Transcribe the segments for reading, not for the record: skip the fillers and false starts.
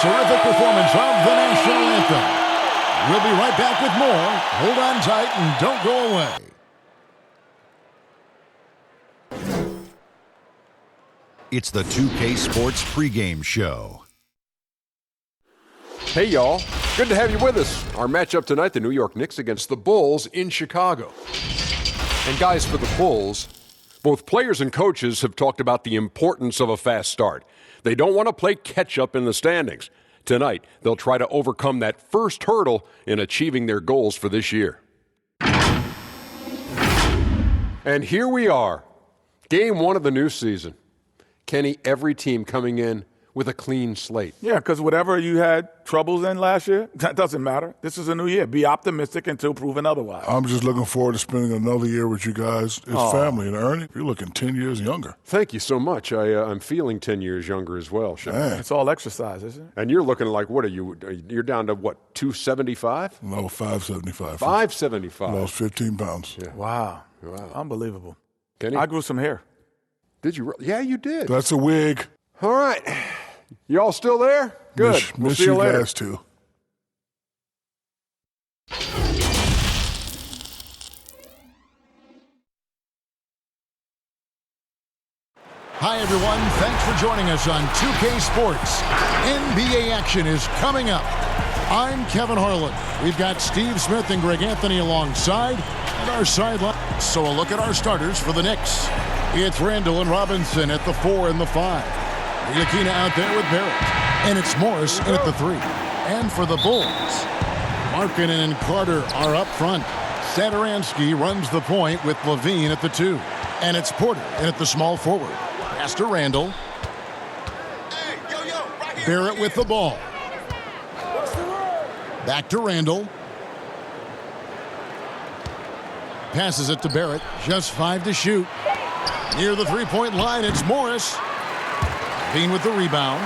terrific performance of the national anthem. We'll be right back with more. Hold on tight and don't go away. It's the 2K Sports pregame show. Hey, y'all. Good to have you with us. Our matchup tonight, the New York Knicks against the Bulls in Chicago. And guys, for the Bulls, both players and coaches have talked about the importance of a fast start. They don't want to play catch-up in the standings. Tonight, they'll try to overcome that first hurdle in achieving their goals for this year. And here we are, game one of the new season. Kenny, every team coming in with a clean slate. Yeah, because whatever you had troubles in last year, that doesn't matter. This is a new year. Be optimistic until proven otherwise. I'm just looking forward to spending another year with you guys as family. And Ernie, you're looking 10 years younger. Thank you so much. I'm feeling 10 years younger as well, Sean. It's all exercise, isn't it? And you're looking like, what are you? You're down to what, 275? No, 575. 575. Lost 15 pounds. Yeah. Wow. Unbelievable. Kenny? I grew some hair. Did you? Yeah, you did. That's a wig. All right. You all still there? Good. We'll see you later. Guys too. Hi, everyone. Thanks for joining us on 2K Sports. NBA action is coming up. I'm Kevin Harlan. We've got Steve Smith and Greg Anthony alongside and our sideline. So a look at our starters for the Knicks. It's Randall and Robinson at the 4 and the 5. Ntilikina out there with Barrett. And it's Morris in at the 3. And for the Bulls, Markkanen and Carter are up front. Satoransky runs the point with Levine at the 2. And it's Porter in at the small forward. Pass to Randall. Barrett with the ball. Back to Randall. Passes it to Barrett. Just 5 to shoot. Near the three-point line, it's Morris. Bean with the rebound.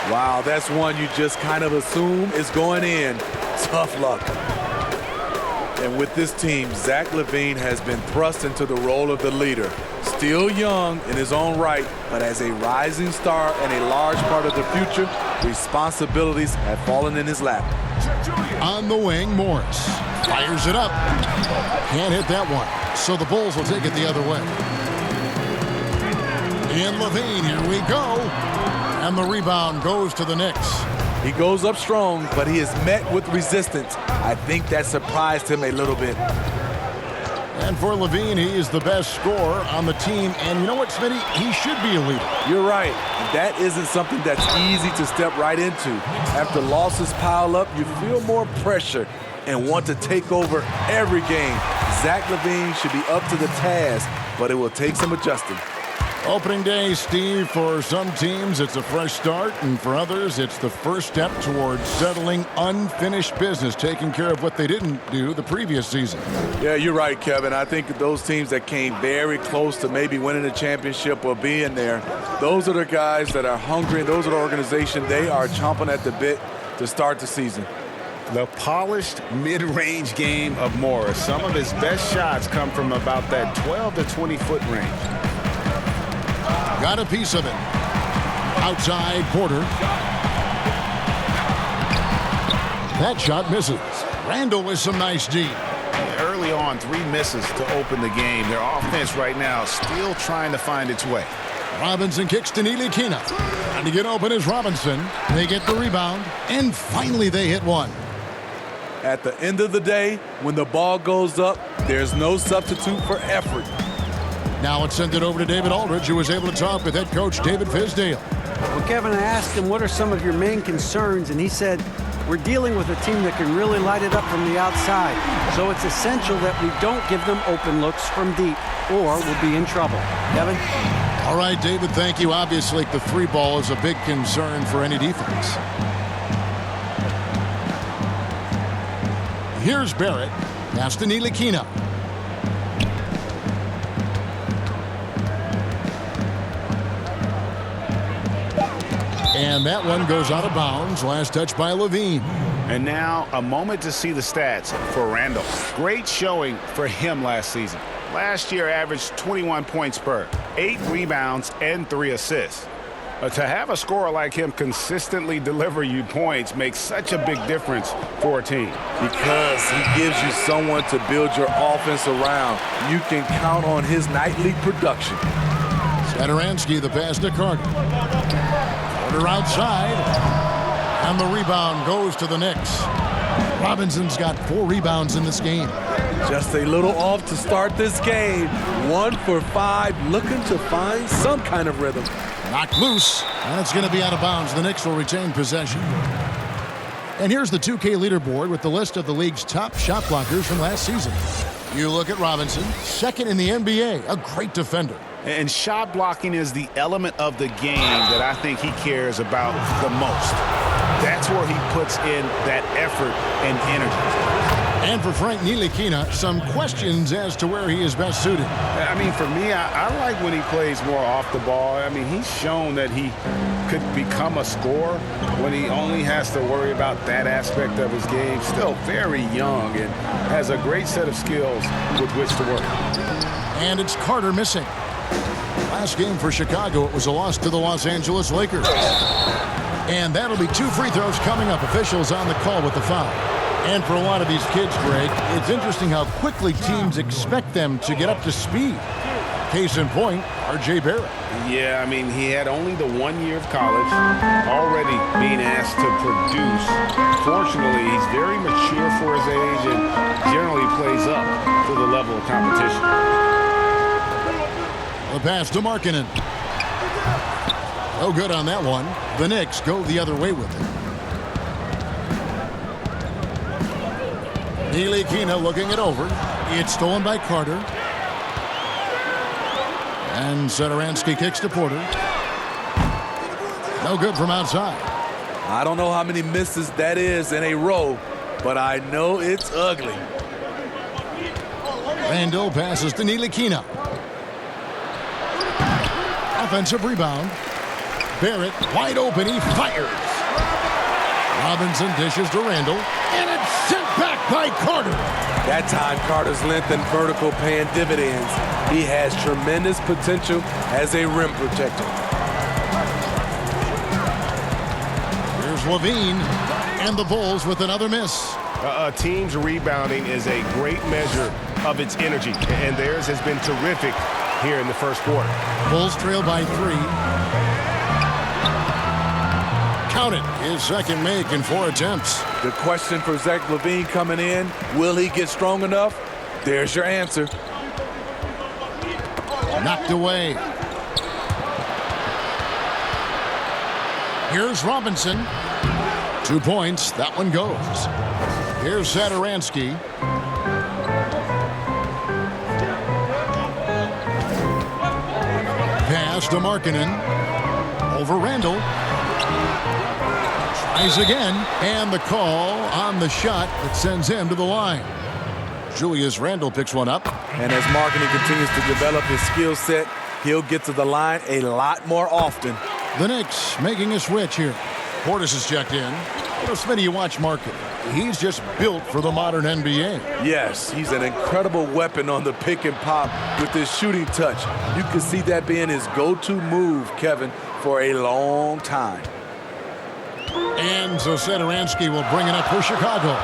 Wow, that's one you just kind of assume is going in. Tough luck. And with this team, Zach LaVine has been thrust into the role of the leader. Still young in his own right, but as a rising star and a large part of the future, responsibilities have fallen in his lap. On the wing, Morris fires it up. Can't hit that one, so the Bulls will take it the other way. And LaVine, here we go. And the rebound goes to the Knicks. He goes up strong, but he is met with resistance. I think that surprised him a little bit. And for LaVine, he is the best scorer on the team. And you know what, Smitty? He should be a leader. You're right. That isn't something that's easy to step right into. After losses pile up, you feel more pressure and want to take over every game. Zach LaVine should be up to the task, but it will take some adjusting. Opening day, Steve, for some teams, it's a fresh start, and for others, it's the first step towards settling unfinished business, taking care of what they didn't do the previous season. Yeah, you're right, Kevin. I think those teams that came very close to maybe winning a championship or being there, those are the guys that are hungry, and those are the organization. They are chomping at the bit to start the season. The polished mid-range game of Morris. Some of his best shots come from about that 12 to 20-foot range. Got a piece of it. Outside, Porter. That shot misses. Randall with some nice D. Early on, 3 misses to open the game. Their offense right now still trying to find its way. Robinson kicks to Ntilikina. Trying to get open is Robinson. They get the rebound, and finally they hit one. At the end of the day, when the ball goes up, there's no substitute for effort. Now let's send it over to David Aldridge, who was able to talk with head coach David Fizdale. Well, Kevin, I asked him what are some of your main concerns, and he said, we're dealing with a team that can really light it up from the outside. So it's essential that we don't give them open looks from deep, or we'll be in trouble. Kevin? All right, David, thank you. Obviously, the 3-ball is a big concern for any defense. Here's Barrett. Pass to Ntilikina. And that one goes out of bounds. Last touch by LaVine. And now a moment to see the stats for Randall. Great showing for him last season. Last year averaged 21 points per, 8 rebounds, and 3 assists. To have a scorer like him consistently deliver you points makes such a big difference for a team. Because he gives you someone to build your offense around. You can count on his nightly production. Satoransky, the pass to Carter. Carter outside. And the rebound goes to the Knicks. Robinson's got 4 rebounds in this game. Just a little off to start this game. 1 for 5, looking to find some kind of rhythm. Knocked loose, and it's going to be out of bounds. The Knicks will retain possession. And here's the 2K leaderboard with the list of the league's top shot blockers from last season. You look at Robinson, second in the NBA, a great defender. And shot blocking is the element of the game that I think he cares about the most. That's where he puts in that effort and energy. And for Frank Ntilikina, some questions as to where he is best suited. I mean, for me, I like when he plays more off the ball. I mean, he's shown that he could become a scorer when he only has to worry about that aspect of his game. Still very young and has a great set of skills with which to work. And it's Carter missing. Last game for Chicago, it was a loss to the Los Angeles Lakers. And that'll be 2 free throws coming up. Officials on the call with the foul. And for a lot of these kids, Greg, it's interesting how quickly teams expect them to get up to speed. Case in point, R.J. Barrett. Yeah, I mean, he had only the 1 year of college, already being asked to produce. Fortunately, he's very mature for his age and generally plays up to the level of competition. The pass to Markkanen. No good on that one. The Knicks go the other way with it. Ntilikina looking it over. It's stolen by Carter. And Satoransky kicks to Porter. No good from outside. I don't know how many misses that is in a row, but I know it's ugly. Randall passes to Ntilikina. Offensive rebound. Barrett wide open. He fires. Robinson dishes to Randall. And it's sent back by Carter. That time, Carter's length and vertical paying dividends. He has tremendous potential as a rim protector. Here's Levine. And the Bulls with another miss. A team's rebounding is a great measure of its energy, and theirs has been terrific here in the first quarter. Bulls trail by 3. Count it. His second make in 4 attempts. The question for Zach LaVine coming in, will he get strong enough? There's your answer. Knocked away. Here's Robinson. 2 points. That one goes. Here's Satoransky. Pass to Markkanen. Over Randall. Tries again. And the call on the shot that sends him to the line. Julius Randle picks one up. And as Markkanen continues to develop his skill set, he'll get to the line a lot more often. The Knicks making a switch here. Portis is checked in. Smitty, you watch Markkanen. He's just built for the modern NBA. Yes, he's an incredible weapon on the pick and pop with his shooting touch. You can see that being his go-to move, Kevin, for a long time. And so Satoransky will bring it up for Chicago.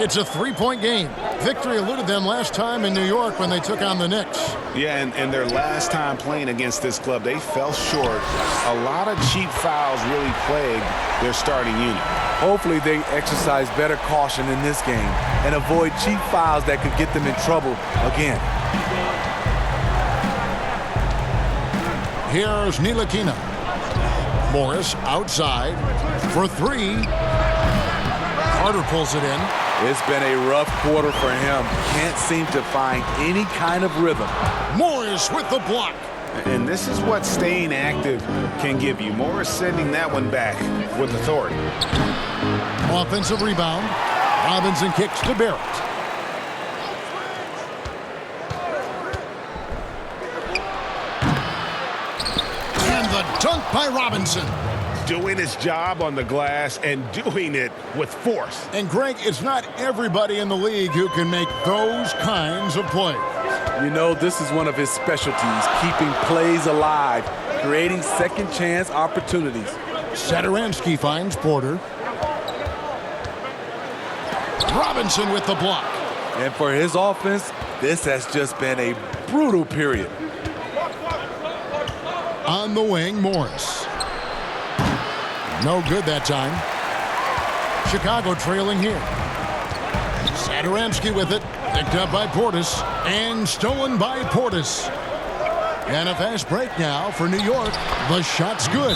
It's a 3-point game. Victory eluded them last time in New York when they took on the Knicks. Yeah, and their last time playing against this club, they fell short. A lot of cheap fouls really plagued their starting unit. Hopefully they exercise better caution in this game and avoid cheap fouls that could get them in trouble again. Here's Ntilikina. Morris outside for 3. Carter pulls it in. It's been a rough quarter for him. Can't seem to find any kind of rhythm. Morris with the block. And this is what staying active can give you. Morris sending that one back with authority. Offensive rebound. Robinson kicks to Barrett. And the dunk by Robinson. Doing his job on the glass and doing it with force. And Greg, it's not everybody in the league who can make those kinds of plays. You know, this is one of his specialties, keeping plays alive. creating second chance opportunities. Satoransky finds Porter. Robinson with the block. And for his offense, this has just been a brutal period. On the wing, Morris. No good that time. Chicago trailing here. Satoransky with it. Picked up by Portis. And stolen by Portis. And a fast break now for New York. The shot's good.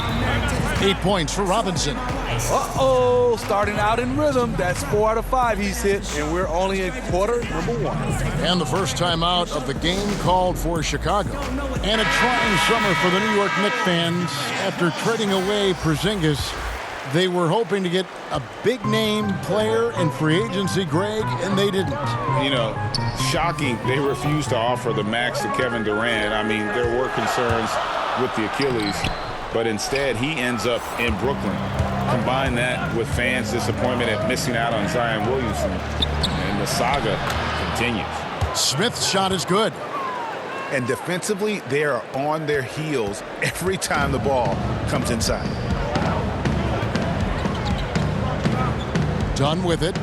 8 points for Robinson. Uh-oh, starting out in rhythm. That's 4 out of 5 he's hit, and we're only in quarter number 1. And the first time out of the game called for Chicago. And a trying summer for the New York Knicks fans. After trading away Porzingis, they were hoping to get a big-name player in free agency, Greg, and they didn't. You know, shocking they refused to offer the max to Kevin Durant. I mean, there were concerns with the Achilles, but instead he ends up in Brooklyn. Combine that with fans' disappointment at missing out on Zion Williamson, and the saga continues. Smith's shot is good. And defensively, they are on their heels every time the ball comes inside. Done with it.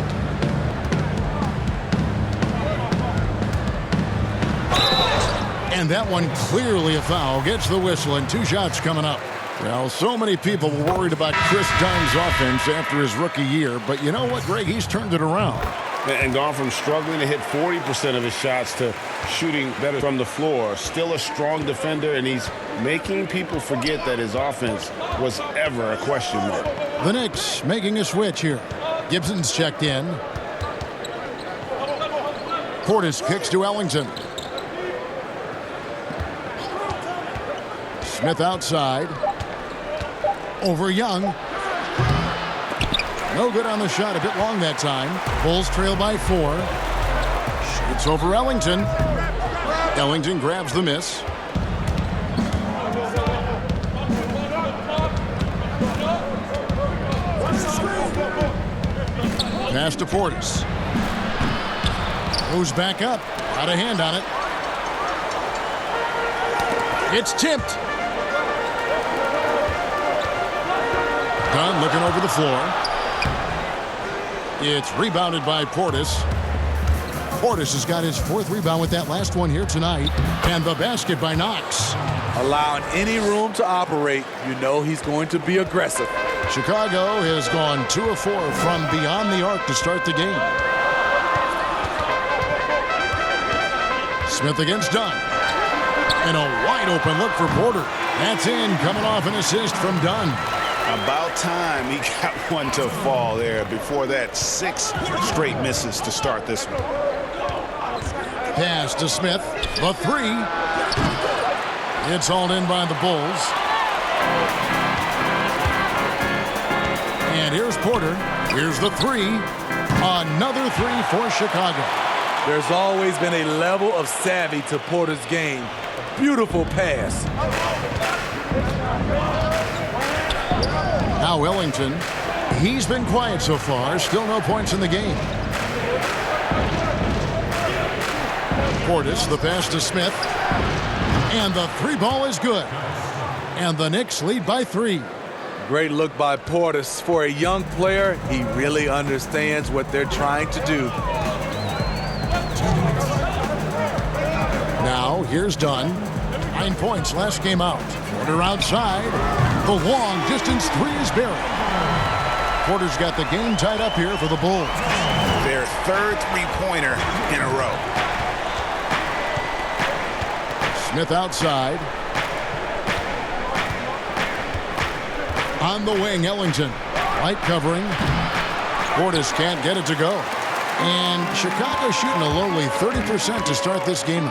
And that one clearly a foul. Gets the whistle and 2 shots coming up. Well, so many people were worried about Chris Dunn's offense after his rookie year. But you know what, Greg? He's turned it around. And gone from struggling to hit 40% of his shots to shooting better from the floor. Still a strong defender, and he's making people forget that his offense was ever a question mark. The Knicks making a switch here. Gibson's checked in. Portis kicks to Ellington. Smith outside. Over Young. No good on the shot. A bit long that time. Bulls trail by 4. Shoots over Ellington. Ellington grabs the miss. Pass to Portis. Goes back up. Got a hand on it. It's tipped. Dunn looking over the floor. It's rebounded by Portis. Portis has got his 4th rebound with that last one here tonight. And the basket by Knox. Allowing any room to operate, you know he's going to be aggressive. Chicago has gone 2 of 4 from beyond the arc to start the game. Smith against Dunn. And a wide open look for Porter. That's in, coming off an assist from Dunn. About time he got one to fall there. Before that, 6 straight misses to start this one. Pass to Smith. The 3. It's hauled in by the Bulls. And here's Porter. Here's the 3. Another 3 for Chicago. There's always been a level of savvy to Porter's game. Beautiful pass. Now Ellington. He's been quiet so far. Still no points in the game. Portis, the pass to Smith. And the 3 ball is good. And the Knicks lead by 3. Great look by Portis. For a young player, he really understands what they're trying to do. Now, here's Dunn. 9 points last game out. Porter outside. The long distance 3 is buried. Porter's got the game tied up here for the Bulls. Their 3rd 3-pointer in a row. Smith outside. On the wing, Ellington. Light covering. Portis can't get it to go. And Chicago shooting a lowly 30% to start this game.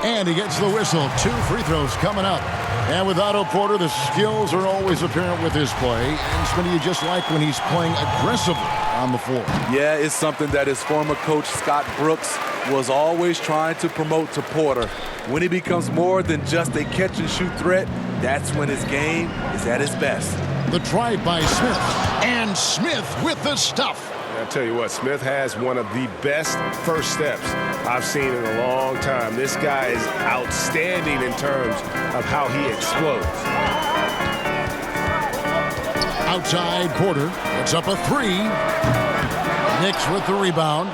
And he gets the whistle. 2 free throws coming up. And with Otto Porter, the skills are always apparent with his play. And Smitty, you just like when he's playing aggressively on the floor. Yeah, it's something that his former coach, Scott Brooks, was always trying to promote to Porter. When he becomes more than just a catch-and-shoot threat, that's when his game is at its best. The drive by Smith. And Smith with the stuff. I tell you what, Smith has one of the best first steps I've seen in a long time. This guy is outstanding in terms of how he explodes. Outside Porter. It's up a three. Knicks with the rebound.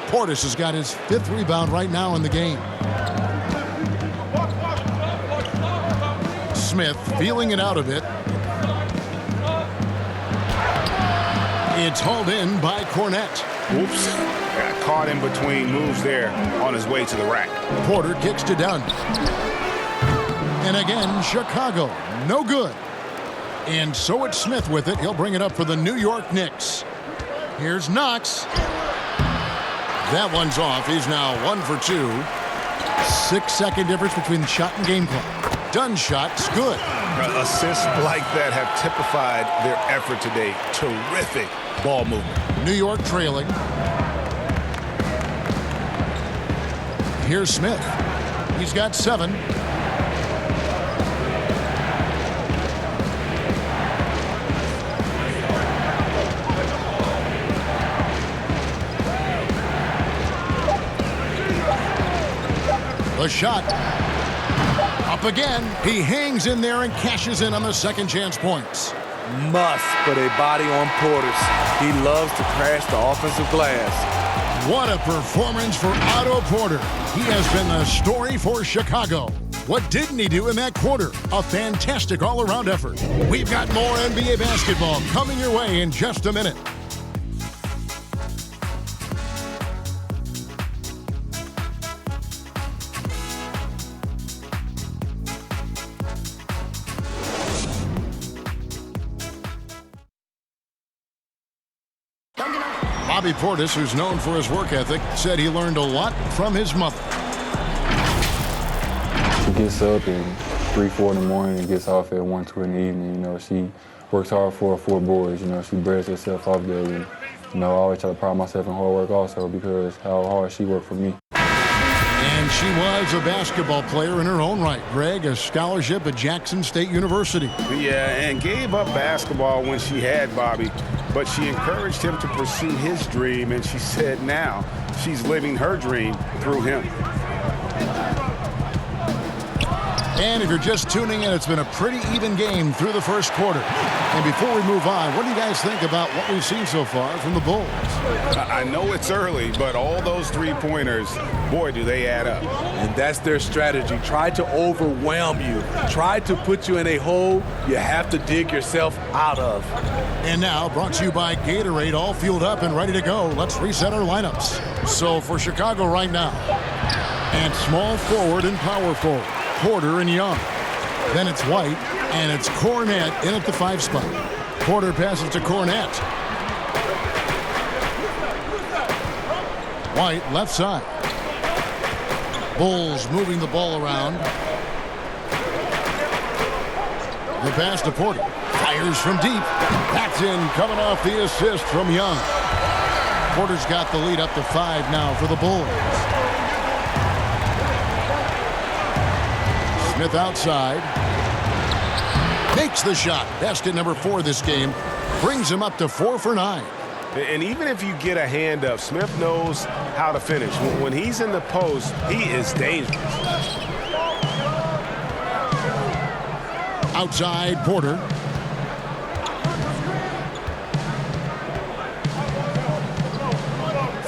Portis has got his 5th rebound right now in the game. Smith feeling it out a bit. It's hauled in by Cornette. Oops. Got caught in between moves there on his way to the rack. Porter kicks to Dunn. And again, Chicago. No good. And so it's Smith with it. He'll bring it up for the New York Knicks. Here's Knox. That one's off. He's now 1 for 2. 6-second difference between the shot and game clock. Dunn's shot's good. Assists like that have typified their effort today. Terrific ball movement. New York trailing. Here's Smith. He's got 7. The shot. Up again. He hangs in there and cashes in on the second chance points. Must put a body on Portis. He loves to crash the offensive glass. What a performance for Otto Porter. He has been the story for Chicago. What didn't he do in that quarter? A fantastic all-around effort. We've got more NBA basketball coming your way in just a minute. Bobby Portis, who's known for his work ethic, said he learned a lot from his mother. She gets up at 3, 4 in the morning and gets off at 1, 2 in the evening. You know, she works hard for her 4 boys. You know, she breaks herself off daily. You know, I always try to pride myself in hard work also because how hard she worked for me. And she was a basketball player in her own right. Greg, a scholarship at Jackson State University. Yeah, and gave up basketball when she had Bobby, but she encouraged him to pursue his dream, and she said now she's living her dream through him. And if you're just tuning in, it's been a pretty even game through the first quarter. And before we move on, what do you guys think about what we've seen so far from the Bulls? I know it's early, but all those three-pointers, boy, do they add up. And that's their strategy. Try to overwhelm you. Try to put you in a hole you have to dig yourself out of. And now, brought to you by Gatorade, all fueled up and ready to go. Let's reset our lineups. So for Chicago right now, and small forward and power forward, Porter and Young. Then it's White, and it's Cornette in at the 5 spot. Porter passes to Cornette. White, left side. Bulls moving the ball around. The pass to Porter. Fires from deep. That's in, coming off the assist from Young. Porter's got the lead up to 5 now for the Bulls. Smith outside. Makes the shot. Basket number 4 this game. Brings him up to 4 for 9. And even if you get a hand up, Smith knows how to finish. When he's in the post, he is dangerous. Outside Porter.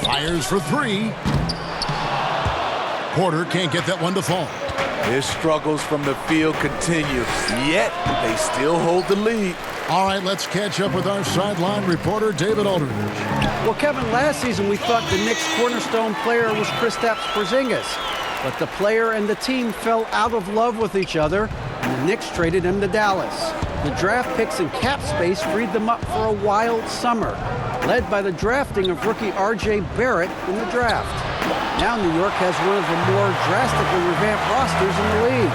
Fires for 3. Porter can't get that one to fall. His struggles from the field continue, yet they still hold the lead. All right, let's catch up with our sideline reporter, David Aldridge. Well, Kevin, last season we thought the Knicks' cornerstone player was Kristaps Porzingis. But the player and the team fell out of love with each other, and the Knicks traded him to Dallas. The draft picks and cap space freed them up for a wild summer, led by the drafting of rookie R.J. Barrett in the draft. Now New York has one of the more drastically revamped rosters in the league.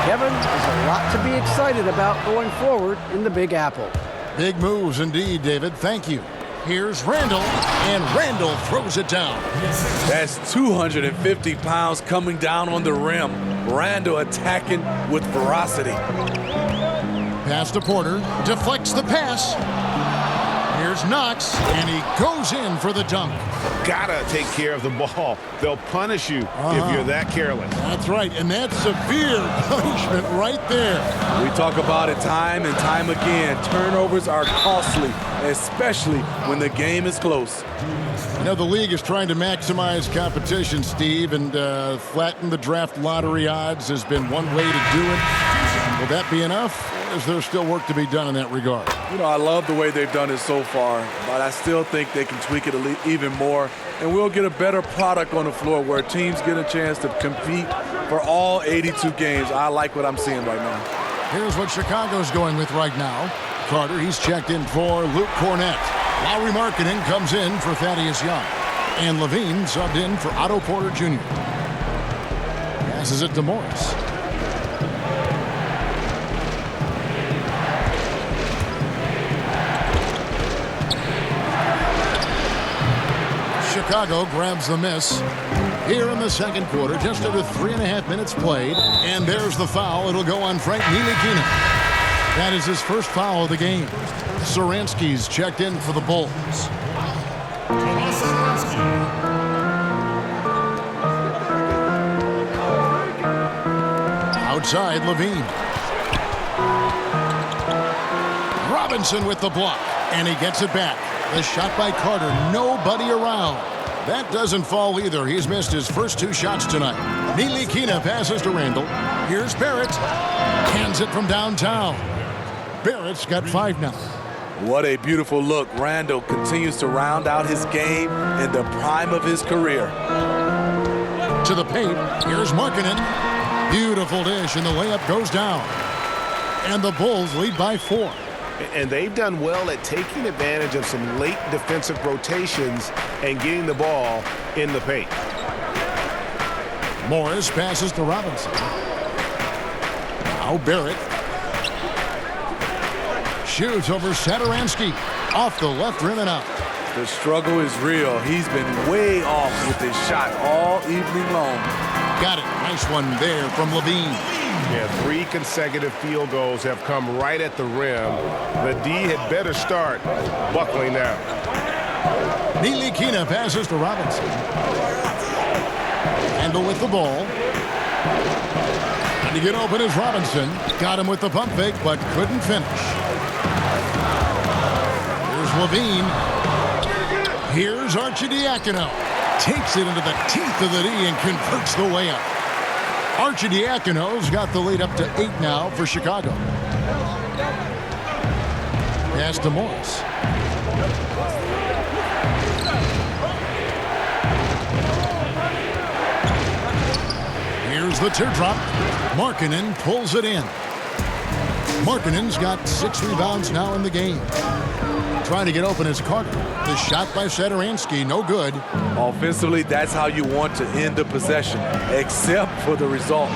Kevin, there's a lot to be excited about going forward in the Big Apple. Big moves indeed, David. Thank you. Here's Randall, and Randall throws it down. That's 250 pounds coming down on the rim. Randall attacking with ferocity. Pass to Porter. Deflects the pass. Here's Here's Knox, and he goes in for the dunk. Gotta take care of the ball. They'll punish you if you're that careless. That's right, and that's severe punishment right there. We talk about it time and time again. Turnovers are costly, especially when the game is close. You know, the league is trying to maximize competition, Steve, and flatten the draft lottery odds has been one way to do it. Will that be enough, or is there still work to be done in that regard? You know, I love the way they've done it so far, but I still think they can tweak it even more, and we'll get a better product on the floor where teams get a chance to compete for all 82 games. I like what I'm seeing right now. Here's what Chicago's going with right now. Carter, he's checked in for Luke Cornett. Lowry Markkanen comes in for Thaddeus Young. And Levine subbed in for Otto Porter Jr. Passes it to Morris. Chicago grabs the miss here in the second quarter, just under 3.5 minutes played. And there's the foul. It'll go on Frank Ntilikina. That is his first foul of the game. Saransky's checked in for the Bulls. Outside, Levine. Robinson with the block, and he gets it back. The shot by Carter, nobody around. That doesn't fall either. He's missed his first 2 shots tonight. Ntilikina passes to Randall. Here's Barrett. Hands it from downtown. Barrett's got 5 now. What a beautiful look. Randall continues to round out his game in the prime of his career. To the paint. Here's Markkanen. Beautiful dish, and the layup goes down. And the Bulls lead by 4. And they've done well at taking advantage of some late defensive rotations and getting the ball in the paint. Morris passes to Robinson. Now Barrett. Shoots over Satoransky. Off the left rim and out. The struggle is real. He's been way off with his shot all evening long. Got it. Nice one there from Levine. Yeah, 3 consecutive field goals have come right at the rim. The D had better start buckling down. Ntilikina passes to Robinson. Randall with the ball. And to get open is Robinson. Got him with the pump fake, but couldn't finish. Here's Levine. Here's Arcidiacono. Takes it into the teeth of the D and converts the layup. Arcidiacono's got the lead up to 8 now for Chicago. Pass to Morris. Here's the teardrop. Markkanen pulls it in. Markkanen's got 6 rebounds now in the game. Trying to get open is Carter. The shot by Satoransky, no good. Offensively, that's how you want to end the possession, except for the result.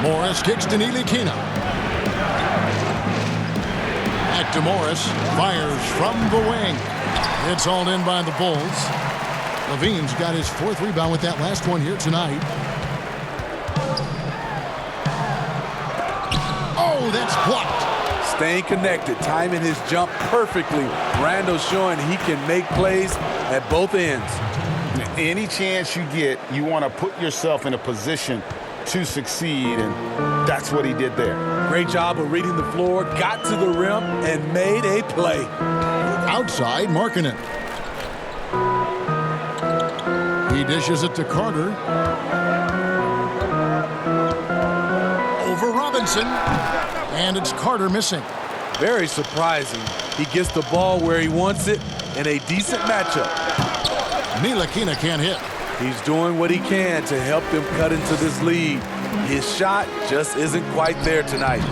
Morris kicks to Ntilikina. Back to Morris. Fires from the wing. It's hauled in by the Bulls. Levine's got his 4th rebound with that last one here tonight. Oh, that's blocked. Staying connected, timing his jump perfectly. Randall showing he can make plays at both ends. Any chance you get, you want to put yourself in a position to succeed, and that's what he did there. Great job of reading the floor, got to the rim, and made a play. Outside, Markkanen. He dishes it to Carter. Over Robinson. And it's Carter missing. Very surprising. He gets the ball where he wants it in a decent matchup. Ntilikina can't hit. He's doing what he can to help them cut into this lead. His shot just isn't quite there tonight.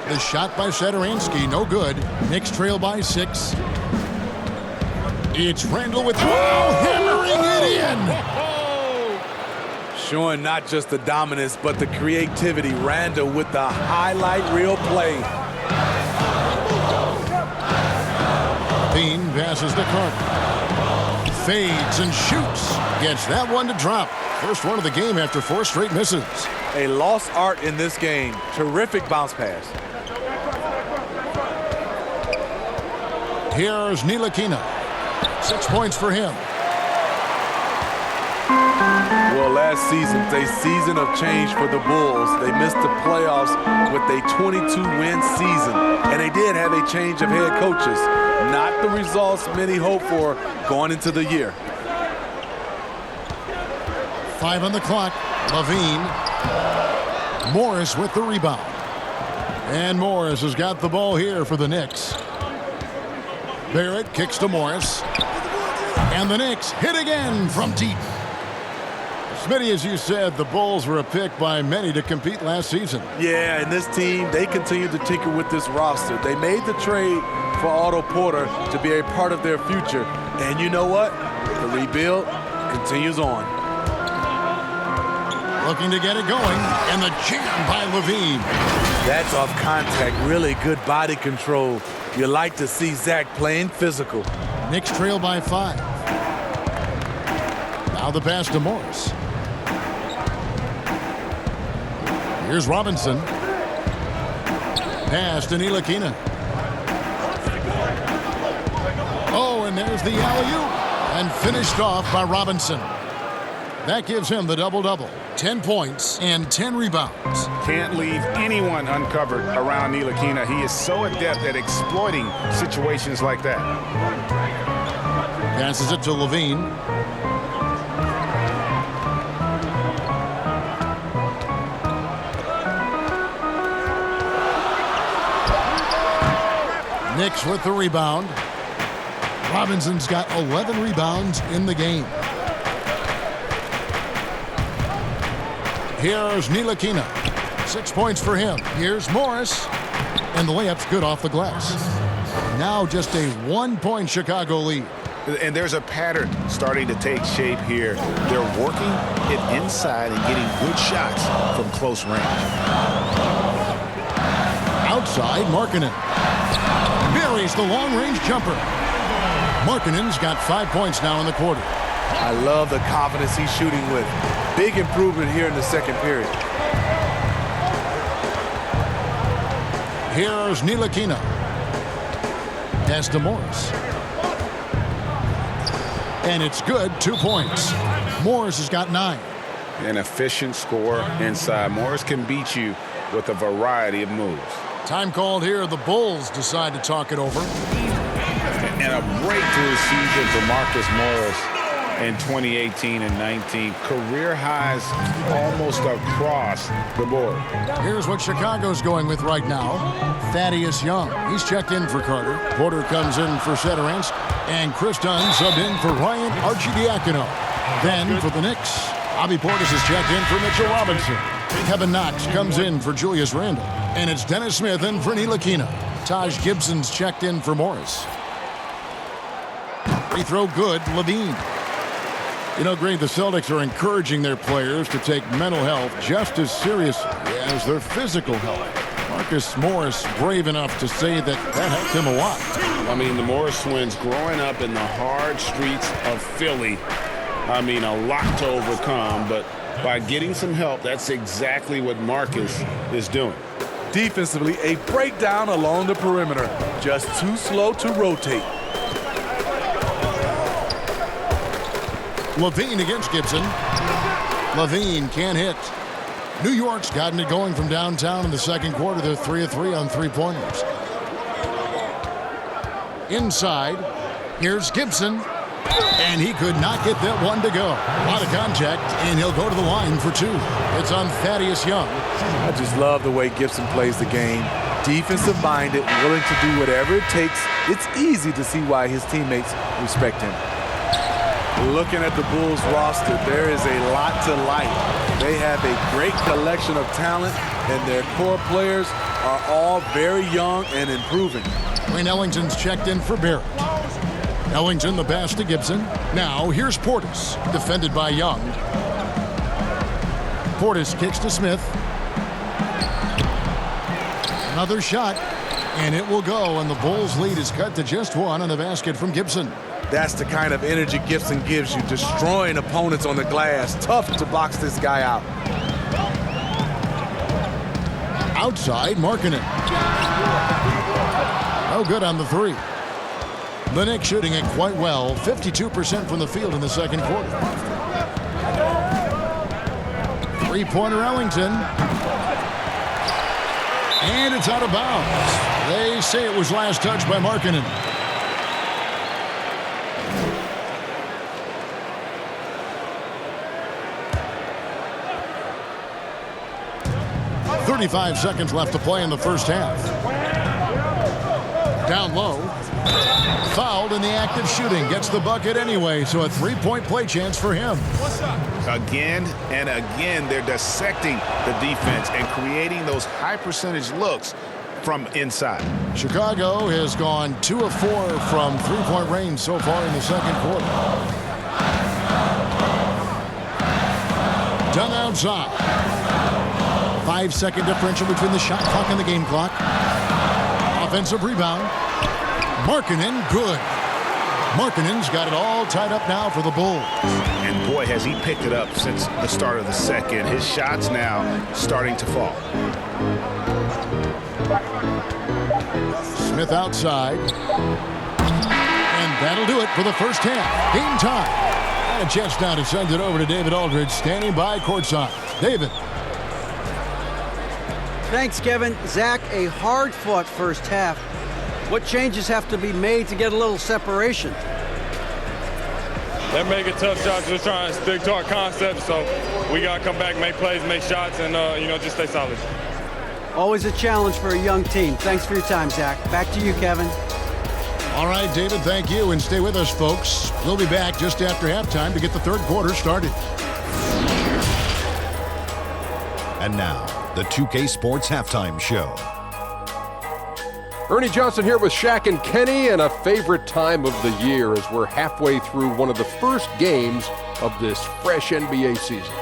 The shot by Satoransky, no good. Knicks trail by 6. It's Randall with hammering it in. Showing not just the dominance, but the creativity. Randall with the highlight reel play. Bean passes to Carter. Fades and shoots. Gets that one to drop. First one of the game after 4 straight misses. A lost art in this game. Terrific bounce pass. Here's Ntilikina. 6 points for him. Well, last season, a season of change for the Bulls. They missed the playoffs with a 22-win season, and they did have a change of head coaches. Not the results many hoped for going into the year. 5 on the clock. Levine. Morris with the rebound. And Morris has got the ball here for the Knicks. Barrett kicks to Morris. And the Knicks hit again from deep. Smitty, as you said, the Bulls were a pick by many to compete last season. Yeah, and this team, they continue to tinker with this roster. They made the trade for Otto Porter to be a part of their future. And you know what? The rebuild continues on. Looking to get it going, and the jam by Levine. That's off contact, really good body control. You like to see Zach playing physical. Knicks trail by 5. Now the pass to Morris. Here's Robinson. Pass to Ntilikina. Oh, and there's the alley-oop. And finished off by Robinson. That gives him the double-double. 10 points and 10 rebounds. Can't leave anyone uncovered around Ntilikina. He is so adept at exploiting situations like that. Passes it to Levine. Knicks with the rebound. Robinson's got 11 rebounds in the game. Here's Ntilikina. 6 points for him. Here's Morris. And the layup's good off the glass. Now just a 1-point Chicago lead. And there's a pattern starting to take shape here. They're working it inside and getting good shots from close range. Outside, Markkanen. Buries the long-range jumper. Markkanen's got 5 points now in the quarter. I love the confidence he's shooting with. Big improvement here in the second period. Here's Ntilikina. Pass to Morris. And it's good, 2 points. Morris has got 9. An efficient scorer inside. Morris can beat you with a variety of moves. Time called here. The Bulls decide to talk it over. And a breakthrough season for Marcus Morris in 2018 and 19. Career highs almost across the board. Here's what Chicago's going with right now. Thaddeus Young. He's checked in for Carter. Porter comes in for Satoransky. And Chris Dunn subbed in for Ryan Arcidiacono. Then for the Knicks, Bobby Portis is checked in for Mitchell Robinson. Kevin Knox comes in for Julius Randle. And it's Dennis Smith in for Ntilikina. Taj Gibson's checked in for Morris. Free throw good, Levine. You know, Greg, the Celtics are encouraging their players to take mental health just as seriously as their physical health. Marcus Morris brave enough to say that helped him a lot. I mean, the Morris twins growing up in the hard streets of Philly, I mean, a lot to overcome, but by getting some help, that's exactly what Marcus is doing. Defensively, a breakdown along the perimeter. Just too slow to rotate. Levine against Gibson. Levine can't hit. New York's gotten it going from downtown in the second quarter. They're 3 of 3 on three-pointers. Inside, here's Gibson. And he could not get that one to go. A lot of contact, and he'll go to the line for 2. It's on Thaddeus Young. I just love the way Gibson plays the game. Defensive-minded, willing to do whatever it takes. It's easy to see why his teammates respect him. Looking at the Bulls roster, there is a lot to like. They have a great collection of talent, and their core players are all very young and improving. Wayne Ellington's checked in for Barrett. Ellington the pass to Gibson. Now here's Portis, defended by Young. Portis kicks to Smith. Another shot, and it will go, and the Bulls' lead is cut to just 1 on the basket from Gibson. That's the kind of energy Gibson gives you, destroying opponents on the glass. Tough to box this guy out. Outside, Markkanen. No good on the 3. The Knicks shooting it quite well, 52% from the field in the second quarter. Three-pointer Ellington. And it's out of bounds. They say it was last touched by Markkanen. .35 seconds left to play in the first half. Down low. Fouled in the act of shooting. Gets the bucket anyway, so a three-point play chance for him. Again and again, they're dissecting the defense and creating those high-percentage looks from inside. Chicago has gone 2 of 4 from three-point range so far in the second quarter. Done outside. 5-second differential between the shot clock and the game clock. Offensive rebound. Markkanen, good. Markkanen's got it all tied up now for the Bulls. And boy, has he picked it up since the start of the second. His shots now starting to fall. Smith outside. And that'll do it for the first half. Game time. And a chance now to send it over to David Aldridge, standing by courtside. David. Thanks, Kevin. Zach, a hard-fought first half. What changes have to be made to get a little separation? They're making tough shots. We're trying to stick to our concept, so we got to come back, make plays, make shots, and, just stay solid. Always a challenge for a young team. Thanks for your time, Zach. Back to you, Kevin. All right, David, thank you, and stay with us, folks. We'll be back just after halftime to get the third quarter started. And now, the 2K Sports Halftime Show. Ernie Johnson here with Shaq and Kenny, and a favorite time of the year as we're halfway through one of the first games of this fresh NBA season.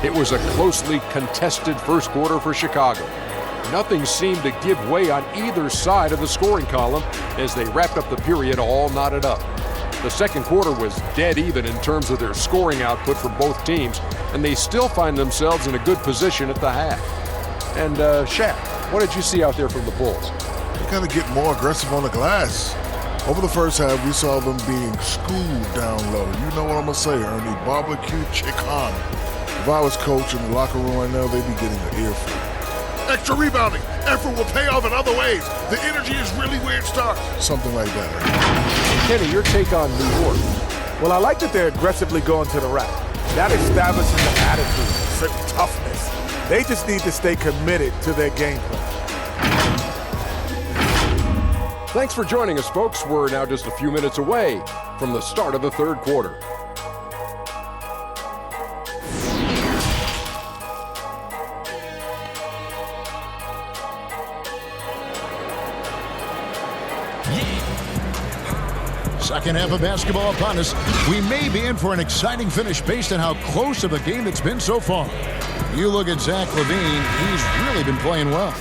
It was a closely contested first quarter for Chicago. Nothing seemed to give way on either side of the scoring column as they wrapped up the period all knotted up. The second quarter was dead even in terms of their scoring output for both teams, and they still find themselves in a good position at the half. And Shaq, what did you see out there from the Bulls? They got to get more aggressive on the glass. Over the first half, we saw them being schooled down low. You know what I'm going to say, Ernie. Barbecue chicken. If I was coach in the locker room right now, they'd be getting an earful. Extra rebounding. Effort will pay off in other ways. The energy is really where it starts. Something like that. Kenny, your take on New York. Well, I like that they're aggressively going to the rack. That establishes an attitude, some toughness. They just need to stay committed to their game plan. Thanks for joining us, folks. We're now just a few minutes away from the start of the third quarter. Second half of basketball upon us. We may be in for an exciting finish based on how close of a game it's been so far. You look at Zach LaVine, he's really been playing well.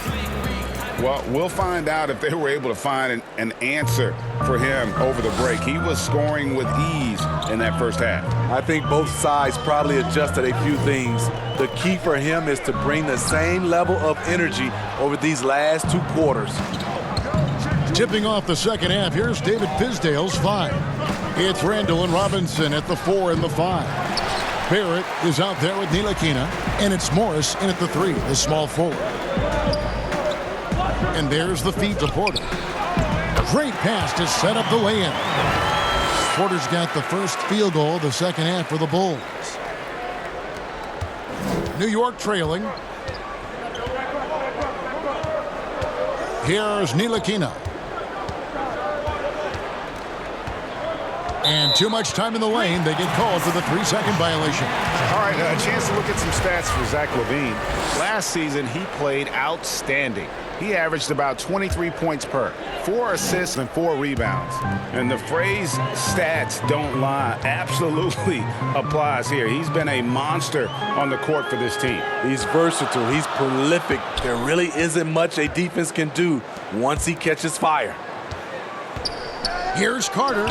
Well, we'll find out if they were able to find an answer for him over the break. He was scoring with ease in that first half. I think both sides probably adjusted a few things. The key for him is to bring the same level of energy over these last two quarters. Tipping off the second half, here's David Fizdale's 5. It's Randall and Robinson at the 4 and the 5. Barrett is out there with Ntilikina, and it's Morris in at the 3, the small forward. And there's the feed to Porter. Great pass to set up the lay-in. Porter's got the first field goal of the second half for the Bulls. New York trailing. Here's Ntilikina. And too much time in the lane. They get called for the 3-second violation. All right, a chance to look at some stats for Zach LaVine. Last season, he played outstanding. He averaged about 23 points per, 4 assists and 4 rebounds. And the phrase stats don't lie absolutely applies here. He's been a monster on the court for this team. He's versatile. He's prolific. There really isn't much a defense can do once he catches fire. Here's Carter.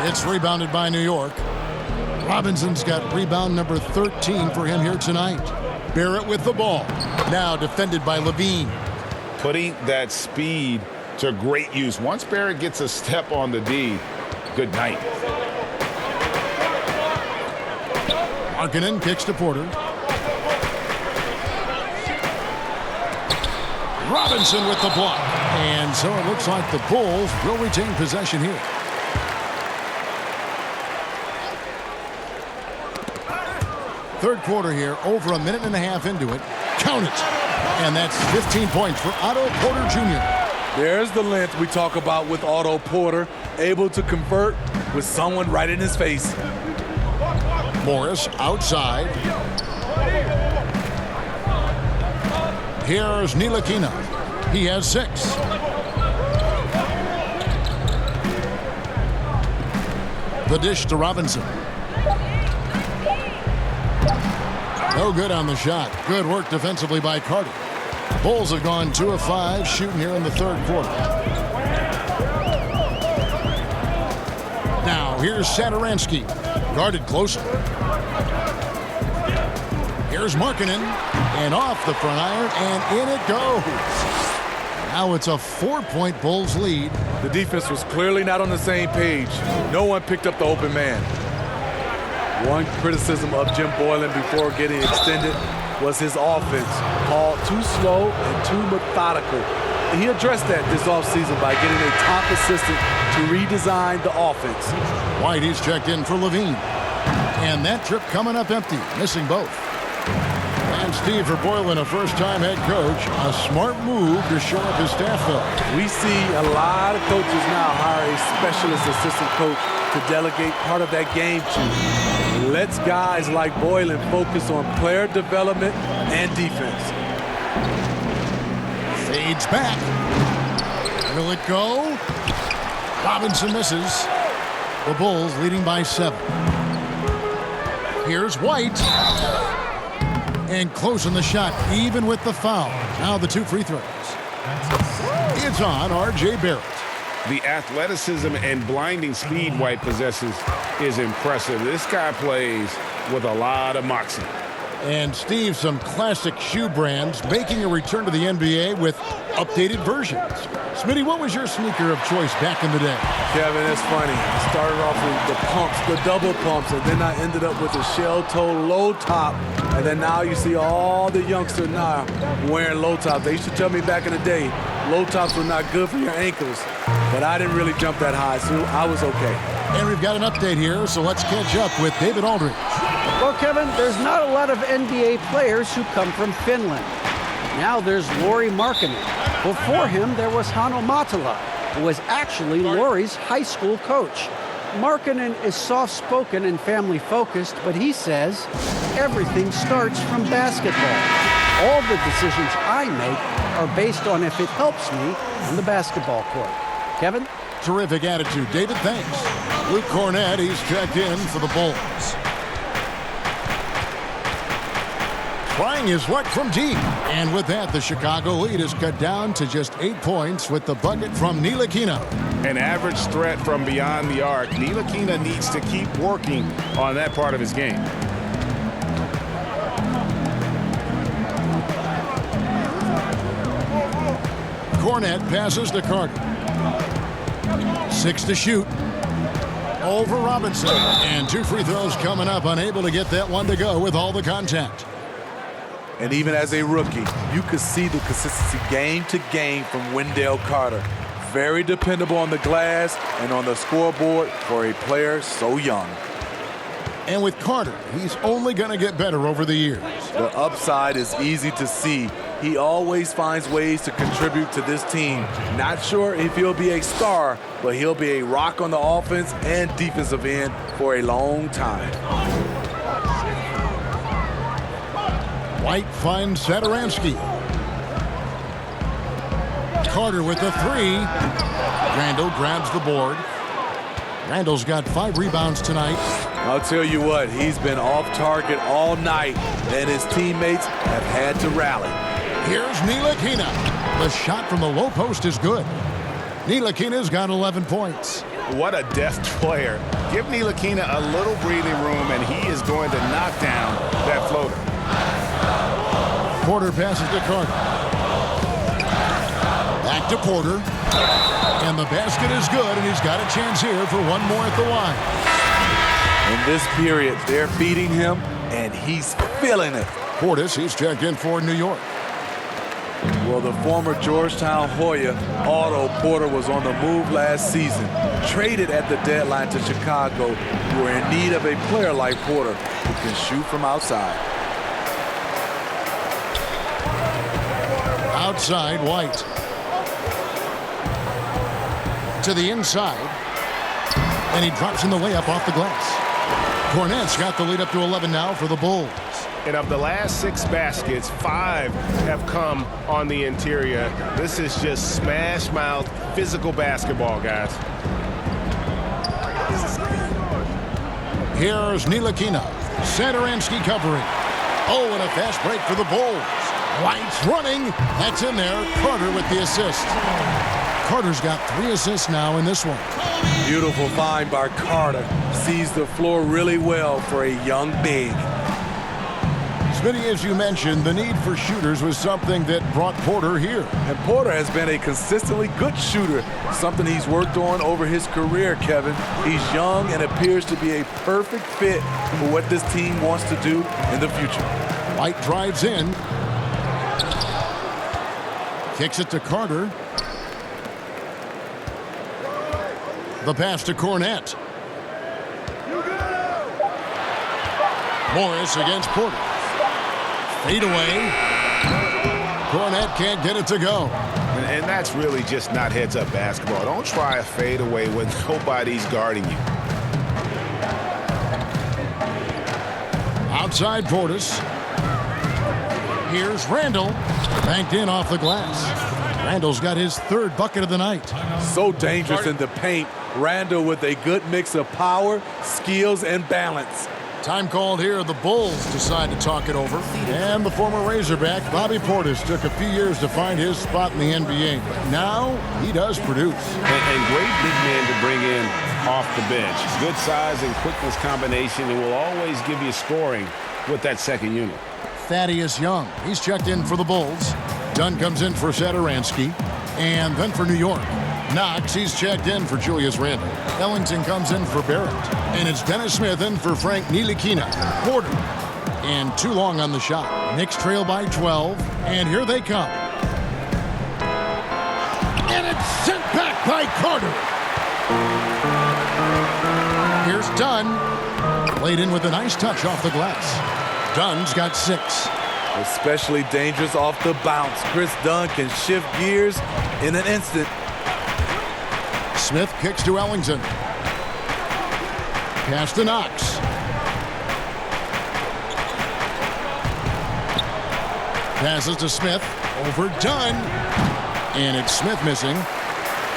It's rebounded by New York. Robinson's got rebound number 13 for him here tonight. Barrett with the ball. Now defended by LaVine. Putting that speed to great use. Once Barrett gets a step on the D, good night. Markkanen kicks to Porter. Robinson with the block. And so it looks like the Bulls will retain possession here. Third quarter here, over a minute and a half into it. Count it. And that's 15 points for Otto Porter Jr. There's the length we talk about with Otto Porter, able to convert with someone right in his face. Morris outside. Here's Ntilikina. He has 6. The dish to Robinson. No good on the shot. Good work defensively by Carter. Bulls have gone 2 of 5 shooting here in the third quarter. Now here's Satoransky. Guarded closer. Here's Markkanen. And off the front iron, and in it goes. Now it's a 4-point Bulls lead. The defense was clearly not on the same page. No one picked up the open man. One criticism of Jim Boylen before getting extended was his offense, called too slow and too methodical. He addressed that this offseason by getting a top assistant to redesign the offense. White, he's checked in for Levine. And that trip coming up empty, missing both. And Steve, for Boylen, a first-time head coach, a smart move to shore up his staff, though. We see a lot of coaches now hire a specialist assistant coach to delegate part of that game to. Lets guys like Boylen focus on player development and defense. Fades back. Will it go? Robinson misses. The Bulls leading by 7. Here's White. And closing the shot, even with the foul. Now the 2 free throws. It's on R.J. Barrett. The athleticism and blinding speed White possesses is impressive. This guy plays with a lot of moxie. And Steve, some classic shoe brands making a return to the NBA with updated versions. Smitty, what was your sneaker of choice back in the day? Kevin, it's funny. I started off with the pumps, the double pumps, and then I ended up with the shell-toe low top. And then now you see all the youngsters now wearing low tops. They used to tell me back in the day, low tops were not good for your ankles. But I didn't really jump that high, so I was okay. And we've got an update here, so let's catch up with David Aldridge. Well, Kevin, there's not a lot of NBA players who come from Finland. Now there's Lauri Markkanen. Before him, there was Hanno Matala, who was actually Lauri's high school coach. Markkanen is soft-spoken and family-focused, but he says everything starts from basketball. All the decisions I make are based on if it helps me on the basketball court. Kevin? Terrific attitude. David, thanks. Luke Cornett, he's checked in for the Bulls. Trying his luck from deep. And with that, the Chicago lead is cut down to just 8 points with the bucket from Ntilikina. An average threat from beyond the arc. Ntilikina needs to keep working on that part of his game. Cornett passes to Carter. 6 to shoot. Over Robinson. And 2 free throws coming up. Unable to get that one to go with all the contact. And even as a rookie, you could see the consistency game to game from Wendell Carter. Very dependable on the glass and on the scoreboard for a player so young. And with Carter, he's only going to get better over the years. The upside is easy to see. He always finds ways to contribute to this team. Not sure if he'll be a star, but he'll be a rock on the offense and defensive end for a long time. White finds Satoransky. Carter with the 3. Randall grabs the board. Randall's got 5 rebounds tonight. I'll tell you what, he's been off target all night, and his teammates have had to rally. Here's Ntilikina. The shot from the low post is good. Ntilikina's got 11 points. What a deft player. Give Ntilikina a little breathing room, and he is going to knock down that floater. Porter passes to Carter. Back Back to Porter. And the basket is good, and he's got a chance here for one more at the line. In this period, they're beating him, and he's feeling it. Portis, he's checked in for New York. Well, the former Georgetown Hoya, Otto Porter, was on the move last season. Traded at the deadline to Chicago, who are in need of a player like Porter who can shoot from outside. Outside, White. To the inside. And he drops in the layup off the glass. Cornette's got the lead up to 11 now for the Bulls. And of the last 6 baskets, 5 have come on the interior. This is just smash mouth physical basketball, guys. Here's Ntilikina. Satoransky covering. Oh, and a fast break for the Bulls. White's running. That's in there. Carter with the assist. Carter's got 3 assists now in this one. Beautiful find by Carter. Sees the floor really well for a young big. Smitty, as you mentioned, the need for shooters was something that brought Porter here. And Porter has been a consistently good shooter, something he's worked on over his career, Kevin. He's young and appears to be a perfect fit for what this team wants to do in the future. White drives in. Kicks it to Carter. The pass to Cornette. Morris against Porter. Fade away. Cornette can't get it to go. And that's really just not heads-up basketball. Don't try a fadeaway when nobody's guarding you. Outside Portis. Here's Randall. Banked in off the glass. Randall's got his 3rd bucket of the night. So dangerous in the paint. Randall with a good mix of power, skills, and balance. Time called here. The Bulls decide to talk it over. And the former Razorback, Bobby Portis, took a few years to find his spot in the NBA. But now he does produce. And great big man to bring in off the bench. Good size and quickness combination, and will always give you scoring with that second unit. Thaddeus Young, he's checked in for the Bulls. Dunn comes in for Satoransky. And then for New York, Knox, he's checked in for Julius Randle. Ellington comes in for Barrett. And it's Dennis Smith in for Frank Ntilikina. Porter. And too long on the shot. Knicks trail by 12. And here they come. And it's sent back by Carter. Here's Dunn. Played in with a nice touch off the glass. Dunn's got 6. Especially dangerous off the bounce. Chris Dunn can shift gears in an instant. Smith kicks to Ellington. Pass to Knox. Passes to Smith. Over Dunn. And it's Smith missing.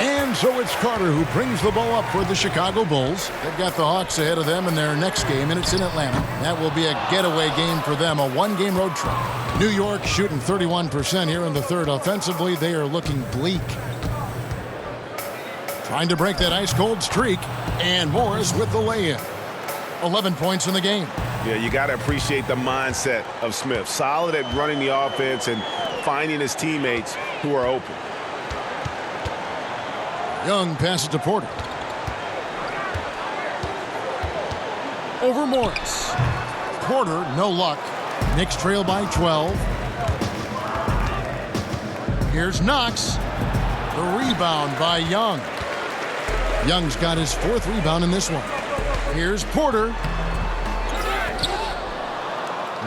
And so it's Carter who brings the ball up for the Chicago Bulls. They've got the Hawks ahead of them in their next game, and it's in Atlanta. That will be a getaway game for them, a 1-game road trip. New York shooting 31% here in the 3rd. Offensively, they are looking bleak. Trying to break that ice-cold streak, and Morris with the lay-in. 11 points in the game. Yeah, you got to appreciate the mindset of Smith. Solid at running the offense and finding his teammates who are open. Young passes to Porter. Over Morris. Porter, no luck. Knicks trail by 12. Here's Knox. The rebound by Young. Young's got his 4th rebound in this one. Here's Porter.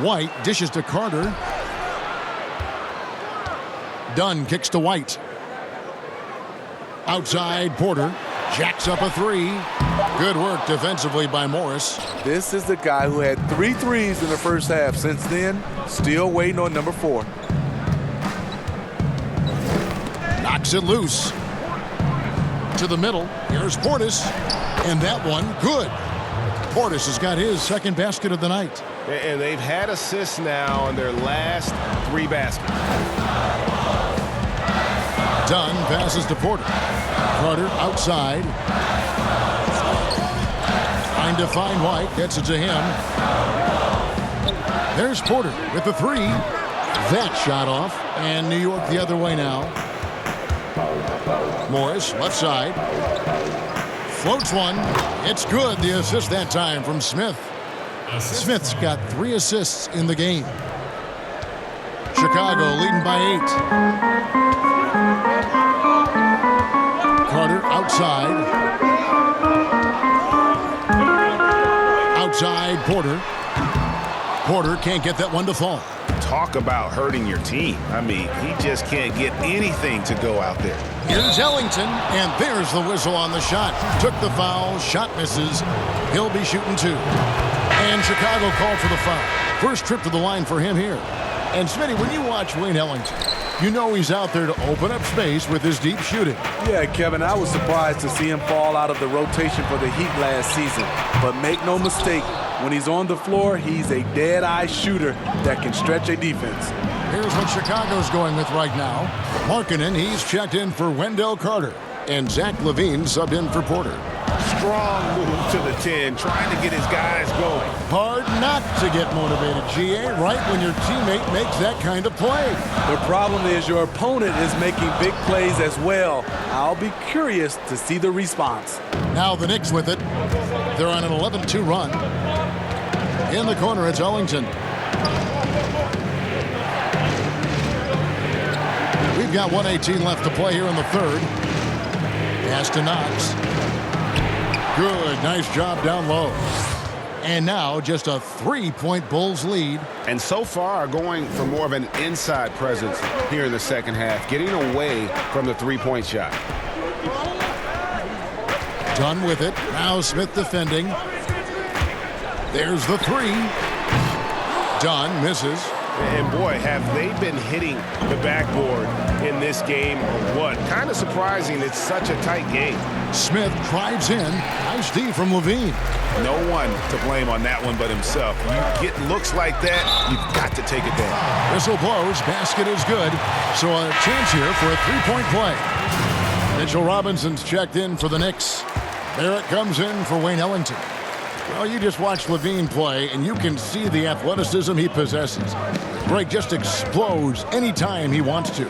White dishes to Carter. Dunn kicks to White. Outside, Porter jacks up a 3. Good work defensively by Morris. This is the guy who had 3 threes in the first half. Since then, still waiting on number 4. Knocks it loose. To the middle. Here's Portis. And that one, good. Portis has got his 2nd basket of the night. And they've had assists now on their last 3 baskets. Dunn passes to Porter. Carter outside. Trying to find White. Gets it to him. There's Porter with the 3. That shot off. And New York the other way now. Morris, left side. Floats one. It's good. The assist that time from Smith. Smith's got 3 assists in the game. Chicago leading by 8. Carter outside. Outside Porter. Porter can't get that one to fall. Talk about hurting your team. I mean, he just can't get anything to go out there. Here's Ellington, and there's the whistle on the shot. Took the foul, shot misses. He'll be shooting 2. And Chicago called for the foul. First trip to the line for him here. And Smitty, when you watch Wayne Ellington, you know he's out there to open up space with his deep shooting. Yeah, Kevin, I was surprised to see him fall out of the rotation for the Heat last season. But make no mistake, when he's on the floor, he's a dead-eye shooter that can stretch a defense. Here's what Chicago's going with right now. Markkanen, he's checked in for Wendell Carter. And Zach LaVine subbed in for Porter. Strong move to the 10, trying to get his guys going. Hard not to get motivated, GA, right when your teammate makes that kind of play. The problem is your opponent is making big plays as well. I'll be curious to see the response. Now the Knicks with it. They're on an 11-2 run. In the corner, it's Ellington. We've got 1:18 left to play here in the third. Pass to Knox. Good, nice job down low. And now just a 3-point Bulls lead. And so far going for more of an inside presence here in the second half, getting away from the three-point shot. Done with it. Now Smith defending. There's the 3. Dunn misses. And boy, have they been hitting the backboard in this game or what? Kind of surprising. It's such a tight game. Smith drives in. Nice D from LaVine. No one to blame on that one but himself. You get looks like that, you've got to take it down. Whistle blows. Basket is good. So a chance here for a 3-point play. Mitchell Robinson's checked in for the Knicks. Barrett comes in for Wayne Ellington. Well, you just watch LaVine play, and you can see the athleticism he possesses. Drake just explodes anytime he wants to.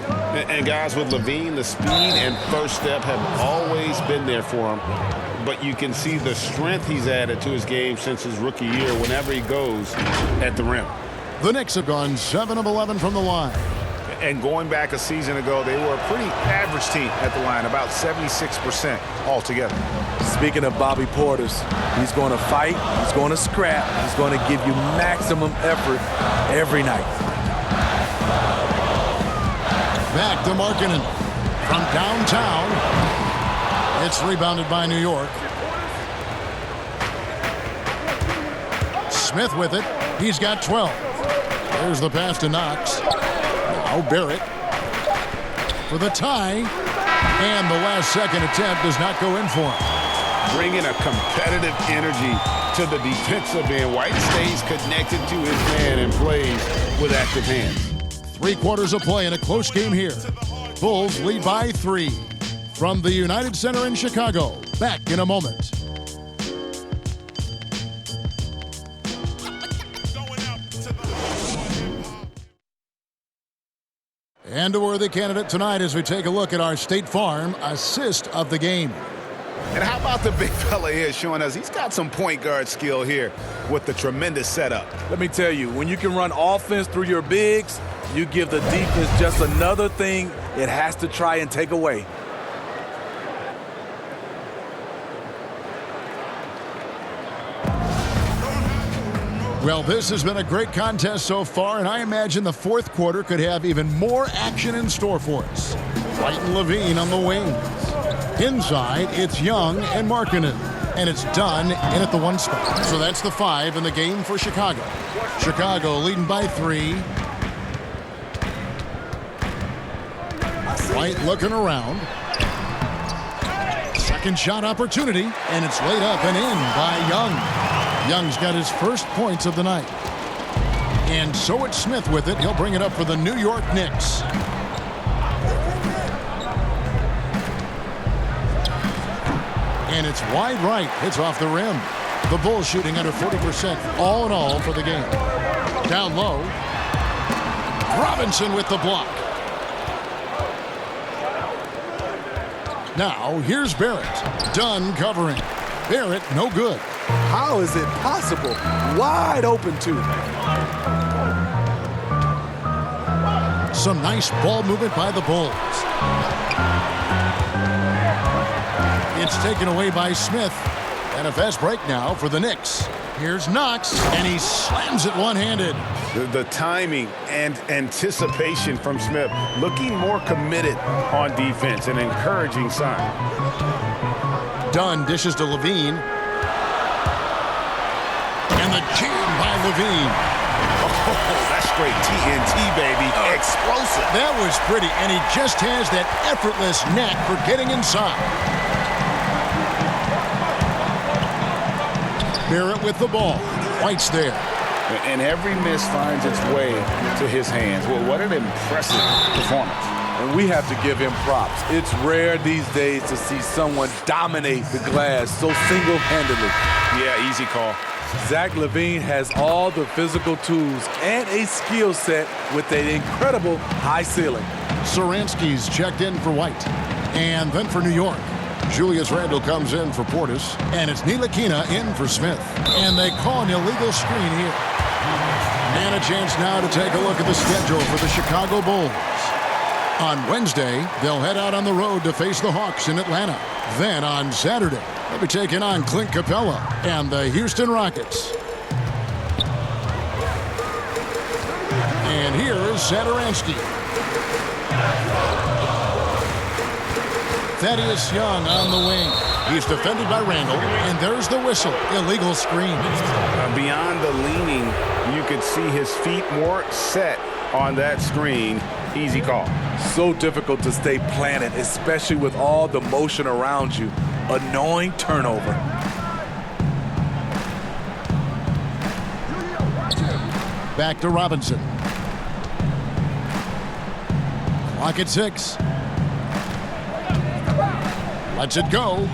And guys, with LaVine, the speed and first step have always been there for him. But you can see the strength he's added to his game since his rookie year whenever he goes at the rim. The Knicks have gone 7 of 11 from the line. And going back a season ago, they were a pretty average team at the line, about 76% altogether. Speaking of Bobby Portis, he's going to fight, he's going to scrap, he's going to give you maximum effort every night. Back to Markkanen from downtown. It's rebounded by New York. Smith with it. He's got 12. There's the pass to Knox. Now Barrett for the tie. And the last second attempt does not go in for him. Bringing a competitive energy to the defensive end. White stays connected to his man and plays with active hands. 3 quarters of play in a close game here. Bulls lead by 3. From the United Center in Chicago. Back in a moment. And a worthy candidate tonight as we take a look at our State Farm assist of the game. And how about the big fella here showing us he's got some point guard skill here with the tremendous setup. Let me tell you, when you can run offense through your bigs, you give the defense just another thing it has to try and take away. Well, this has been a great contest so far, and I imagine the fourth quarter could have even more action in store for us. White and LaVine on the wings. Inside, it's Young and Markkanen, and it's Dunn in at the 1 spot. So that's the 5 in the game for Chicago. Chicago leading by 3. White looking around. Second shot opportunity, and it's laid up and in by Young. Young's got his first points of the night. And so it's Smith with it. He'll bring it up for the New York Knicks. And it's wide right. It's off the rim. The Bulls shooting under 40% all in all for the game. Down low. Robinson with the block. Now, here's Barrett. Dunn covering. Barrett, no good. How is it possible? Wide open, too. Some nice ball movement by the Bulls. It's taken away by Smith. And a fast break now for the Knicks. Here's Knox, and he slams it one-handed. The timing and anticipation from Smith, looking more committed on defense, an encouraging sign. Dunn dishes to Levine. And the jam by Levine. Oh, that's straight TNT, baby. Explosive. That was pretty, and he just has that effortless knack for getting inside. Barrett with the ball. White's there. And every miss finds its way to his hands. Well, what an impressive performance. And we have to give him props. It's rare these days to see someone dominate the glass so single-handedly. Yeah, easy call. Zach LaVine has all the physical tools and a skill set with an incredible high ceiling. Saransky's checked in for White. And then for New York, Julius Randle comes in for Portis, and it's Ntilikina in for Smith. And they call an illegal screen here. And a chance now to take a look at the schedule for the Chicago Bulls. On Wednesday, they'll head out on the road to face the Hawks in Atlanta. Then on Saturday, they'll be taking on Clint Capella and the Houston Rockets. And here is Satoransky. Thaddeus Young on the wing. He's defended by Randle, and there's the whistle. Illegal screen. Beyond the leaning, you could see his feet more set on that screen. Easy call. So difficult to stay planted, especially with all the motion around you. Annoying turnover. Back to Robinson. Clock at 6. Lets it go.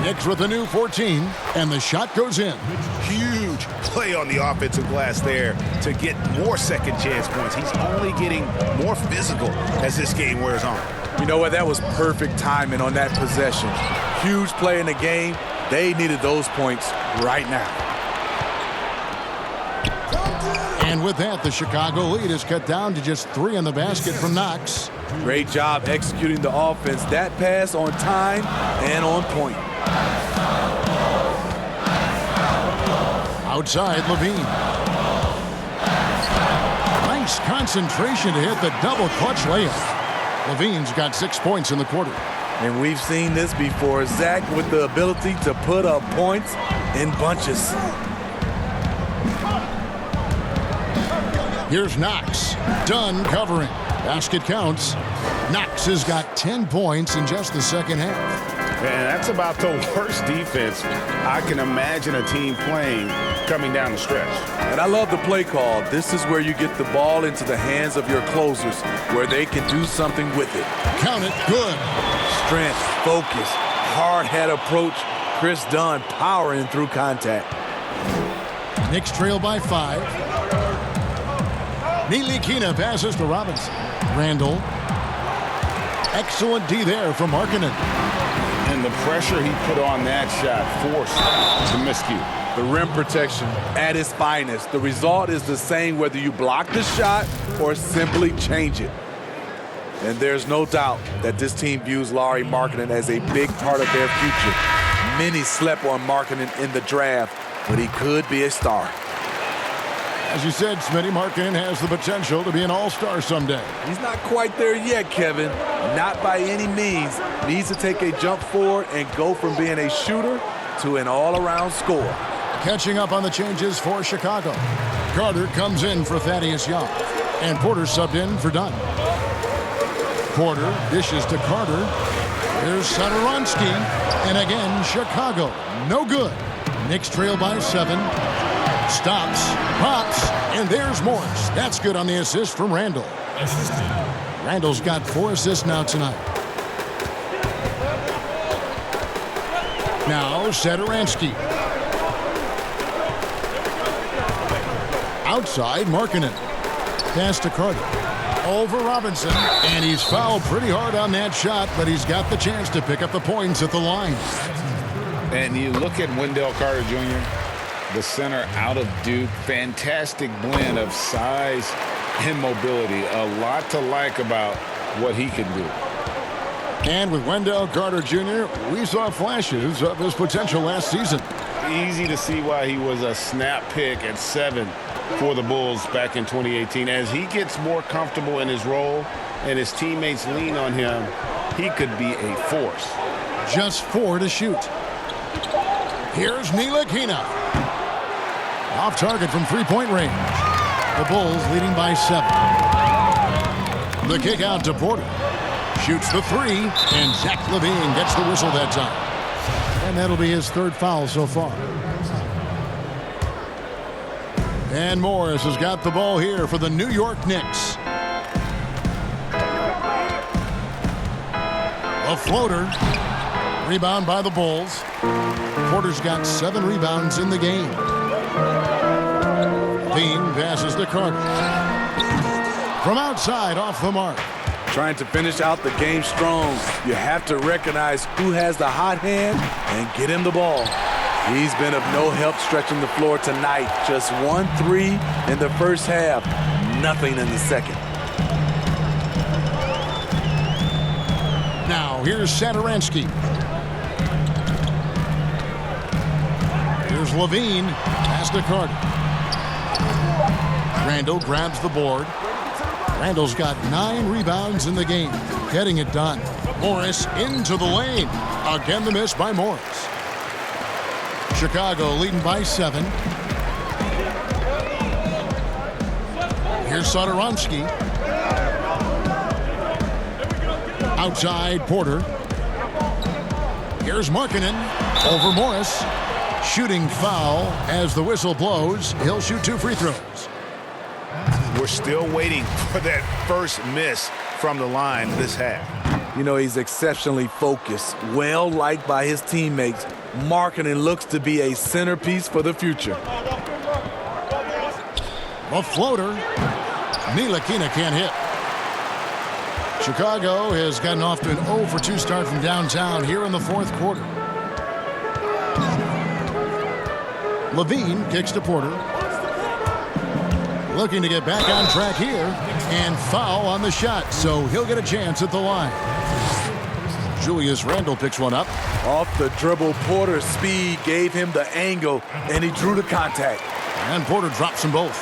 Knicks with a new 14, and the shot goes in. Huge play on the offensive glass there to get more second chance points. He's only getting more physical as this game wears on. You know what? That was perfect timing on that possession. Huge play in the game. They needed those points right now. And with that, the Chicago lead is cut down to just 3 in the basket from Knox. Great job executing the offense. That pass on time and on point. Outside, Levine. Nice concentration to hit the double clutch layup. Levine's got 6 points in the quarter. And we've seen this before. Zach with the ability to put up points in bunches. Here's Knox. Dunn covering. Basket counts. Knox has got 10 points in just the second half. And that's about the worst defense I can imagine a team playing coming down the stretch. And I love the play call. This is where you get the ball into the hands of your closers, where they can do something with it. Count it. Good. Strength, focus, hard head approach. Chris Dunn powering through contact. Knicks trail by 5. Ntilikina passes to Robinson. Randle. Excellent D there from Markkanen. And the pressure he put on that shot forced the miscue. The rim protection at its finest. The result is the same whether you block the shot or simply change it. And there's no doubt that this team views Lauri Markkanen as a big part of their future. Many slept on Markkanen in the draft, but he could be a star. As you said, Smitty, Markkanen has the potential to be an all-star someday. He's not quite there yet, Kevin. Not by any means. Needs to take a jump forward and go from being a shooter to an all-around scorer. Catching up on the changes for Chicago. Carter comes in for Thaddeus Young. And Porter subbed in for Dunn. Porter dishes to Carter. Here's Satoransky. And again, Chicago. No good. Knicks trail by 7. Stops, pops, and there's Morris. That's good on the assist from Randle. Randle's got 4 assists now tonight. Now Satoransky. Outside, Markkanen. Pass to Carter. over Robinson, and he's fouled pretty hard on that shot, but he's got the chance to pick up the points at the line. And you look at Wendell Carter Jr., the center out of Duke, fantastic blend of size and mobility. A lot to like about what he can do. And with Wendell Carter Jr., we saw flashes of his potential last season. Easy to see why he was a snap pick at 7 for the Bulls back in 2018. As he gets more comfortable in his role and his teammates lean on him, he could be a force. Just 4 to shoot. Here's Ntilikina. Off target from three-point range. The Bulls leading by 7. The kick out to Porter. Shoots the 3, and Zach LaVine gets the whistle that time. And that'll be his 3rd foul so far. And Morris has got the ball here for the New York Knicks. A floater. Rebound by the Bulls. Porter's got 7 rebounds in the game. Bean passes to Carter. From outside, off the mark. Trying to finish out the game strong. You have to recognize who has the hot hand and get him the ball. He's been of no help stretching the floor tonight. Just 1 3 in the first half. Nothing in the second. Now, here's Satoransky. Here's LaVine. Pass to Carter. Randall grabs the board. Randall's got 9 rebounds in the game. Getting it done. Morris into the lane. Again, the miss by Morris. Chicago leading by 7. Here's Satoransky. Outside Porter. Here's Markkanen over Morris. Shooting foul as the whistle blows. He'll shoot 2 free throws. We're still waiting for that first miss from the line this half. You know, he's exceptionally focused, well liked by his teammates. Markkanen looks to be a centerpiece for the future. A floater. Ntilikina can't hit. Chicago has gotten off to an 0 for 2 start from downtown here in the 4th quarter. LaVine kicks to Porter. Looking to get back on track here, and foul on the shot, so he'll get a chance at the line. Julius Randle picks one up. Off the dribble, Porter's speed gave him the angle, and he drew the contact. And Porter drops them both.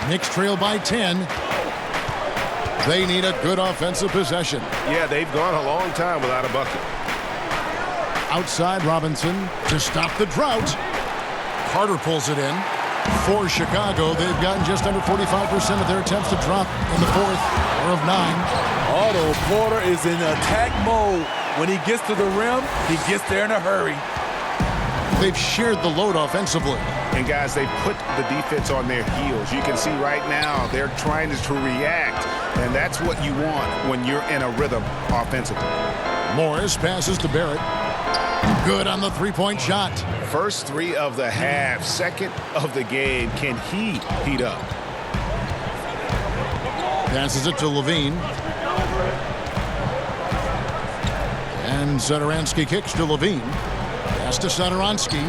Knicks trail by 10. They need a good offensive possession. Yeah, they've gone a long time without a bucket. Outside Robinson to stop the drought. Carter pulls it in. For Chicago, they've gotten just under 45% of their attempts to drop in the 4th, or of 9. Otto Porter is in attack mode. When he gets to the rim, he gets there in a hurry. They've shared the load offensively. And guys, they put the defense on their heels. You can see right now they're trying to react, and that's what you want when you're in a rhythm offensively. Morris passes to Barrett. Good on the 3-point shot. First 3 of the half, 2nd of the game. Can he heat up? Passes it to LaVine. And Satoransky kicks to LaVine. Pass to Satoransky.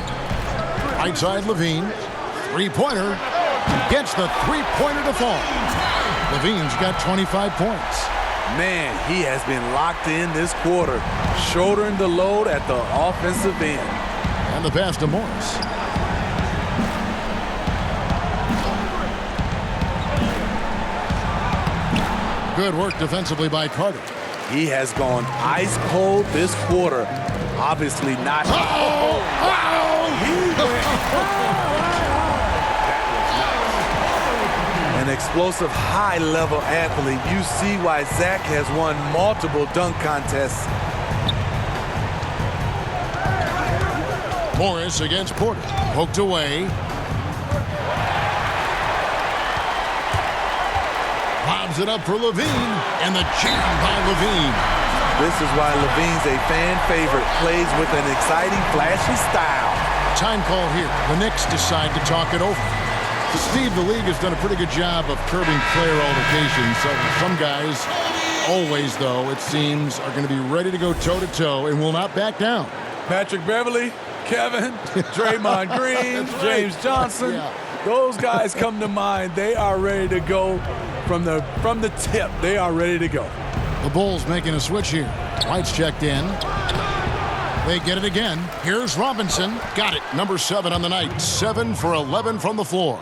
Right side LaVine. 3-pointer. Gets the 3-pointer to fall. LaVine's got 25 points. Man, he has been locked in this quarter, shouldering the load at the offensive end. And the pass to Morris. Good work defensively by Carter. He has gone ice cold this quarter. Obviously not. An explosive, high-level athlete. You see why Zach has won multiple dunk contests. Morris against Porter. Poked away. Lobs it up for LaVine. And the jam by LaVine. This is why LaVine's a fan favorite. Plays with an exciting, flashy style. Time call here. The Knicks decide to talk it over. Steve, the league has done a pretty good job of curbing player altercations. So some guys, always though, it seems, are going to be ready to go toe-to-toe and will not back down. Patrick Beverly, Kevin, Draymond Green, James Johnson. Yeah. Those guys come to mind. They are ready to go from the tip. They are ready to go. The Bulls making a switch here. White's checked in. They get it again. Here's Robinson. Got it. Number 7 on the night. 7 for 11 from the floor.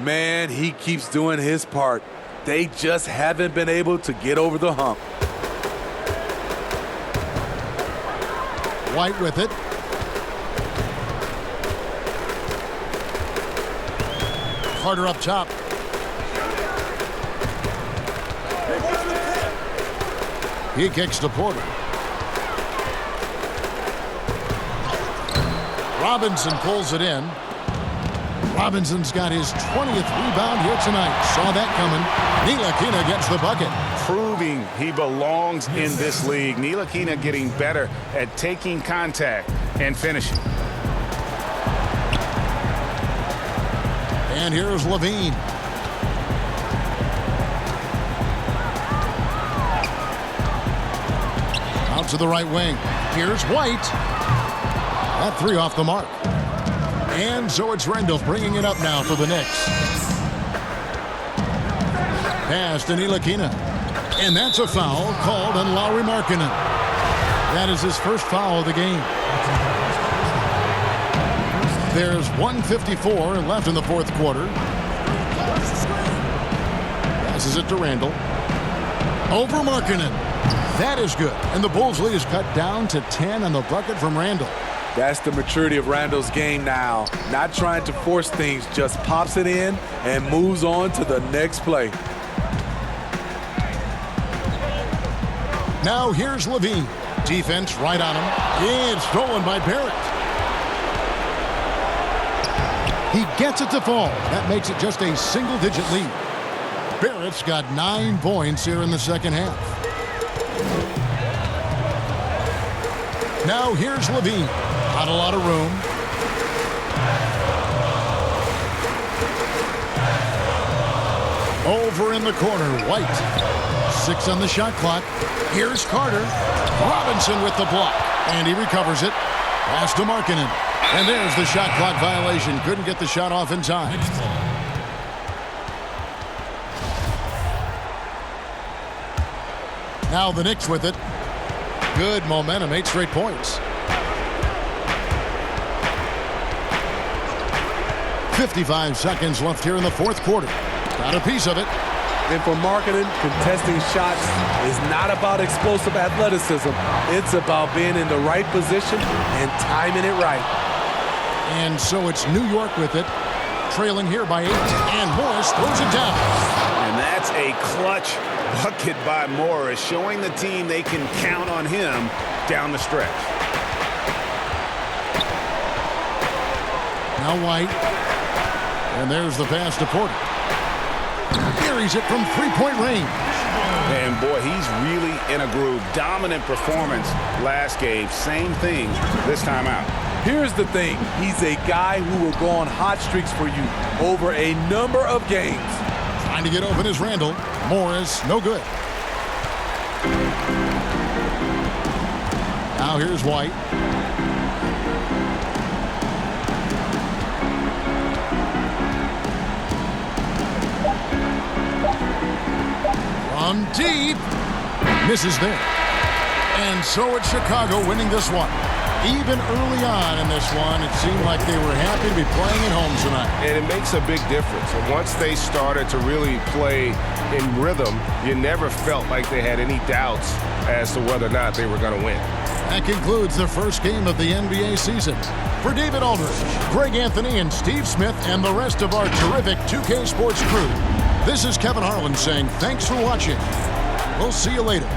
Man, he keeps doing his part. They just haven't been able to get over the hump. White with it. Carter up top. He kicks to Porter. Robinson pulls it in. Robinson's got his 20th rebound here tonight. Saw that coming. Ntilikina gets the bucket. Proving he belongs in this league. Ntilikina getting better at taking contact and finishing. And here's Levine. Out to the right wing. Here's White. That 3 off the mark. And so it's Randolph bringing it up now for the Knicks. Pass to Ntilikina. And that's a foul called on Lauri Markkanen. That is his first foul of the game. There's 1:54 left in the fourth quarter. Passes it to Randall. Over Markkanen. That is good. And the Bulls' lead is cut down to 10 on the bucket from Randall. That's the maturity of Randall's game now. Not trying to force things, just pops it in and moves on to the next play. Now here's Levine. Defense right on him. It's stolen by Barrett. He gets it to fall. That makes it just a single-digit lead. Barrett's got 9 points here in the second half. Now here's Levine. Not a lot of room. Over in the corner, White. 6 on the shot clock. Here's Carter. Robinson with the block. And he recovers it. Pass to Markkanen. And there's the shot clock violation. Couldn't get the shot off in time. Now the Knicks with it. Good momentum, 8 straight points. 55 seconds left here in the fourth quarter. Got a piece of it. And for Markkanen, contesting shots is not about explosive athleticism. It's about being in the right position and timing it right. And so it's New York with it. Trailing here by 8. And Morris throws it down. And that's a clutch bucket by Morris, showing the team they can count on him down the stretch. Now White. And there's the pass to Porter. Carries it from 3-point range. And boy, he's really in a groove. Dominant performance last game. Same thing this time out. Here's the thing. He's a guy who will go on hot streaks for you over a number of games. Trying to get open is Randall. Morris, no good. Now here's White. From deep. Misses there. And so it's Chicago winning this one. Even early on in this one, it seemed like they were happy to be playing at home tonight. And it makes a big difference. And once they started to really play in rhythm, you never felt like they had any doubts as to whether or not they were going to win. That concludes the first game of the NBA season. For David Aldridge, Greg Anthony, and Steve Smith, and the rest of our terrific 2K Sports crew, this is Kevin Harlan saying thanks for watching. We'll see you later.